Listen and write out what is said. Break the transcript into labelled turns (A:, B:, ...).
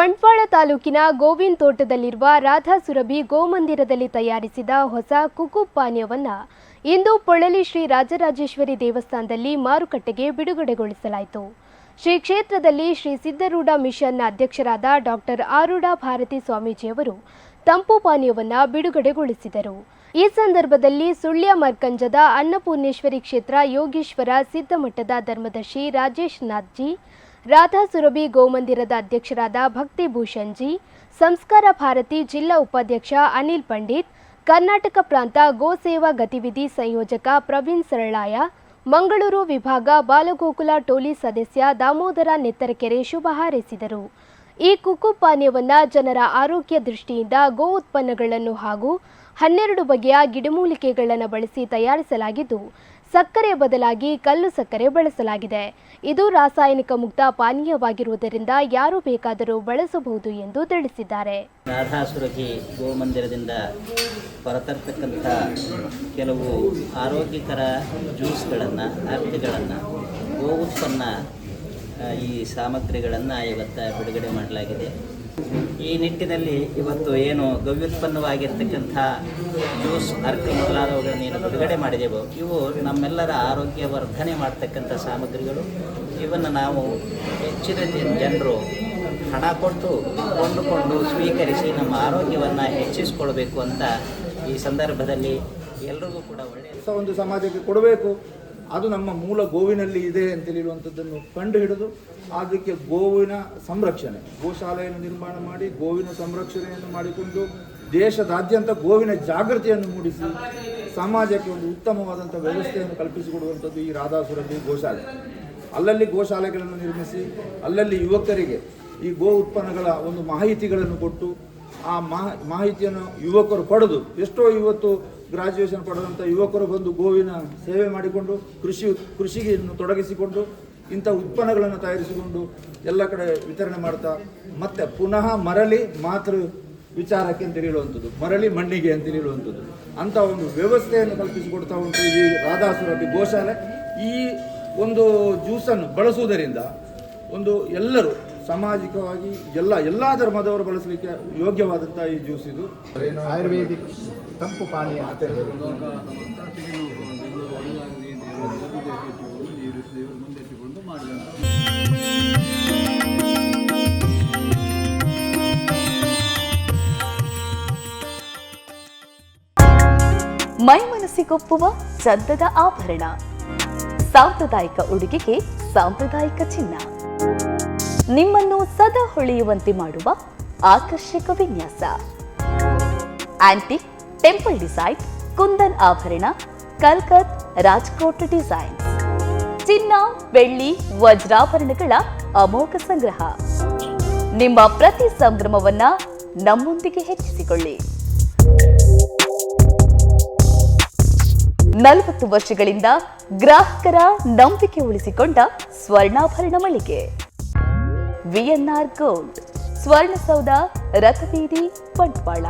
A: ಬಂಟ್ವಾಳ ತಾಲೂಕಿನ ಗೋವಿನ ತೋಟದಲ್ಲಿರುವ ರಾಧಾ ಸುರಭಿ ಗೋಮಂದಿರದಲ್ಲಿ ತಯಾರಿಸಿದ ಹೊಸ ಕುಕು ಪಾನೀಯವನ್ನು ಇಂದು ಪೊಳಲಿ ಶ್ರೀ ರಾಜರಾಜೇಶ್ವರಿ ದೇವಸ್ಥಾನದಲ್ಲಿ ಮಾರುಕಟ್ಟೆಗೆ ಬಿಡುಗಡೆಗೊಳಿಸಲಾಯಿತು. ಶ್ರೀ ಕ್ಷೇತ್ರದಲ್ಲಿ ಶ್ರೀ ಸಿದ್ಧಾರೂಢ ಮಿಷನ್ನ ಅಧ್ಯಕ್ಷರಾದ ಡಾಕ್ಟರ್ ಆರೂಢ ಭಾರತಿ ಸ್ವಾಮೀಜಿಯವರು ತಂಪು ಪಾನೀಯವನ್ನು ಬಿಡುಗಡೆಗೊಳಿಸಿದರು. ಈ ಸಂದರ್ಭದಲ್ಲಿ ಸುಳ್ಯ ಮರ್ಕಂಜದ ಅನ್ನಪೂರ್ಣೇಶ್ವರಿ ಕ್ಷೇತ್ರ ಯೋಗೀಶ್ವರ ಸಿದ್ಧಮಠದ ಧರ್ಮದರ್ಶಿ ರಾಜೇಶ್ ನಾಥ್ಜಿ, ರಾಧಾ ಸುರಭಿ ಗೋಮಂದಿರದ ಅಧ್ಯಕ್ಷರಾದ ಭಕ್ತಿ ಭೂಷಣ್ ಜಿ, ಸಂಸ್ಕಾರ ಭಾರತಿ ಜಿಲ್ಲಾ ಉಪಾಧ್ಯಕ್ಷ ಅನಿಲ್ ಪಂಡಿತ್, ಕರ್ನಾಟಕ ಪ್ರಾಂತ ಗೋ ಸೇವಾ ಗತಿವಿಧಿ ಸಂಯೋಜಕ ಪ್ರವೀಣ್ ಸರಳಾಯ, ಮಂಗಳೂರು ವಿಭಾಗ ಬಾಲಗೋಕುಲ ಟೋಲಿ ಸದಸ್ಯ ದಾಮೋದರ ನೆತ್ತರಕೆರೆ ಶುಭ ಹಾರೈಸಿದರು. ಈ ಕುಕು ಪಾನೀಯವನ್ನು ಜನರ ಆರೋಗ್ಯ ದೃಷ್ಟಿಯಿಂದ ಗೋ ಉತ್ಪನ್ನಗಳನ್ನು ಹಾಗೂ 12 ಬಗೆಯ ಗಿಡಮೂಲಿಕೆಗಳನ್ನು ಬಳಸಿ ತಯಾರಿಸಲಾಗಿದ್ದು, ಸಕ್ಕರೆ ಬದಲಾಗಿ ಕಲ್ಲು ಸಕ್ಕರೆ ಬಳಸಲಾಗಿದೆ. ಇದು ರಾಸಾಯನಿಕ ಮುಕ್ತ ಪಾನೀಯವಾಗಿರುವುದರಿಂದ ಯಾರು ಬೇಕಾದರೂ ಬಳಸಬಹುದು ಎಂದು ತಿಳಿಸಿದ್ದಾರೆ.
B: ರಾಧಾ ಸುರಭಿ ಗೋಮಂದಿರದಿಂದ ಹೊರತರ್ತಕ್ಕಂಥ ಕೆಲವು ಆರೋಗ್ಯಕರ ಜ್ಯೂಸ್ಗಳನ್ನು, ಅರ್ಕಗಳನ್ನು, ಗೋ ಉತ್ಪನ್ನ ಈ ಸಾಮಗ್ರಿಗಳನ್ನು ಇವತ್ತು ಬಿಡುಗಡೆ ಮಾಡಲಾಗಿದೆ. ಈ ನಿಟ್ಟಿನಲ್ಲಿ ಇವತ್ತು ಏನು ಗವ್ಯುತ್ಪನ್ನವಾಗಿರ್ತಕ್ಕಂಥ ಜ್ಯೂಸ್, ಅರ್ಕ ಮೊದಲಾದವುಗಳನ್ನು ಏನು ಬಿಡುಗಡೆ ಮಾಡಿದೆವೋ ಇವು ನಮ್ಮೆಲ್ಲರ ಆರೋಗ್ಯ ವರ್ಧನೆ ಮಾಡ್ತಕ್ಕಂಥ ಸಾಮಗ್ರಿಗಳು. ಇವನ್ನು ನಾವು ಹೆಚ್ಚಿನ ಜನರು ಹಣ ಕೊಟ್ಟು ಕೊಂಡುಕೊಂಡು ಸ್ವೀಕರಿಸಿ ನಮ್ಮ ಆರೋಗ್ಯವನ್ನು ಹೆಚ್ಚಿಸಿಕೊಳ್ಬೇಕು ಅಂತ ಈ ಸಂದರ್ಭದಲ್ಲಿ ಎಲ್ಲರಿಗೂ ಕೂಡ ಒಳ್ಳೆಯ
C: ಒಂದು ಸಮಾಜಕ್ಕೆ ಕೊಡಬೇಕು. ಅದು ನಮ್ಮ ಮೂಲ ಗೋವಿನಲ್ಲಿ ಇದೆ ಅಂತ ಹೇಳುವಂಥದ್ದನ್ನು ಕಂಡು ಹಿಡಿದು ಅದಕ್ಕೆ ಗೋವಿನ ಸಂರಕ್ಷಣೆ, ಗೋಶಾಲೆಯನ್ನು ನಿರ್ಮಾಣ ಮಾಡಿ ಗೋವಿನ ಸಂರಕ್ಷಣೆಯನ್ನು ಮಾಡಿಕೊಂಡು ದೇಶದಾದ್ಯಂತ ಗೋವಿನ ಜಾಗೃತಿಯನ್ನು ಮೂಡಿಸಿ ಸಮಾಜಕ್ಕೆ ಒಂದು ಉತ್ತಮವಾದಂಥ ವ್ಯವಸ್ಥೆಯನ್ನು ಕಲ್ಪಿಸಿಕೊಡುವಂಥದ್ದು ಈ ರಾಧಾ ಸುರಭಿ ಗೋಶಾಲೆ. ಅಲ್ಲಲ್ಲಿ ಗೋಶಾಲೆಗಳನ್ನು ನಿರ್ಮಿಸಿ ಅಲ್ಲಲ್ಲಿ ಯುವಕರಿಗೆ ಈ ಗೋ ಉತ್ಪನ್ನಗಳ ಒಂದು ಮಾಹಿತಿಗಳನ್ನು ಕೊಟ್ಟು ಆ ಮಾಹಿತಿಯನ್ನು ಯುವಕರು ಪಡೆದು, ಎಷ್ಟೋ ಇವತ್ತು ಗ್ರಾಜ್ಯುಯೇಷನ್ ಪಡೆದಂಥ ಯುವಕರು ಬಂದು ಗೋವಿನ ಸೇವೆ ಮಾಡಿಕೊಂಡು ಕೃಷಿಗೆ ತೊಡಗಿಸಿಕೊಂಡು ಇಂಥ ಉತ್ಪನ್ನಗಳನ್ನು ತಯಾರಿಸಿಕೊಂಡು ಎಲ್ಲ ಕಡೆ ವಿತರಣೆ ಮಾಡ್ತಾ ಮತ್ತೆ ಪುನಃ ಮರಳಿ ಮಾತೃ ವಿಚಾರಕ್ಕೆ ಅಂತ ಹೇಳುವಂಥದ್ದು, ಮರಳಿ ಮಣ್ಣಿಗೆ ಅಂತ ಹೇಳುವಂಥದ್ದು ಅಂಥ ಒಂದು ವ್ಯವಸ್ಥೆಯನ್ನು ಕಲ್ಪಿಸಿಕೊಡ್ತಾ ಉಂಟು ಈ ರಾಧಾ ಸುರಭಿ ಗೋಶಾಲೆ. ಈ ಒಂದು ಜ್ಯೂಸನ್ನು ಬಳಸುವುದರಿಂದ ಒಂದು ಎಲ್ಲರೂ ಸಾಮಾಜಿಕವಾಗಿ ಎಲ್ಲ ಧರ್ಮದವರು ಬಳಸಲಿಕ್ಕೆ ಯೋಗ್ಯವಾದಂಥ ಈ ಜ್ಯೂಸ್ ಇದು
D: ಆಯುರ್ವೇದಿಕ್ ತಂಪು ಪಾನೀಯ.
E: ಮೈ ಮನಸ್ಸಿಗೊಪ್ಪುವ ಚಂದದ ಆಭರಣ, ಸಾಂಪ್ರದಾಯಿಕ ಉಡುಗೆಗೆ ಸಾಂಪ್ರದಾಯಿಕ ಚಿನ್ನ, ನಿಮ್ಮನ್ನು ಸದಾ ಹೊಳೆಯುವಂತೆ ಮಾಡುವ ಆಕರ್ಷಕ ವಿನ್ಯಾಸ, ಆಂಟಿಕ್, ಟೆಂಪಲ್ ಡಿಸೈನ್, ಕುಂದನ್ ಆಭರಣ, ಕಲ್ಕತ್, ರಾಜ್ಕೋಟ್ ಡಿಸೈನ್, ಚಿನ್ನ, ಬೆಳ್ಳಿ, ವಜ್ರಾಭರಣಗಳ ಅಮೋಘ ಸಂಗ್ರಹ. ನಿಮ್ಮ ಪ್ರತಿ ಸಂಭ್ರಮವನ್ನ ನಮ್ಮೊಂದಿಗೆ ಹೆಚ್ಚಿಸಿಕೊಳ್ಳಿ. 40 ವರ್ಷಗಳಿಂದ ಗ್ರಾಹಕರ ನಂಬಿಕೆ ಉಳಿಸಿಕೊಂಡ ಸ್ವರ್ಣಾಭರಣ ಮಳಿಗೆ ವಿಎನ್ಆರ್ ಗೋಲ್ಡ್, ಸ್ವರ್ಣಸೌಧ, ರಥಬೀದಿ, ಬಂಟ್ವಾಳ.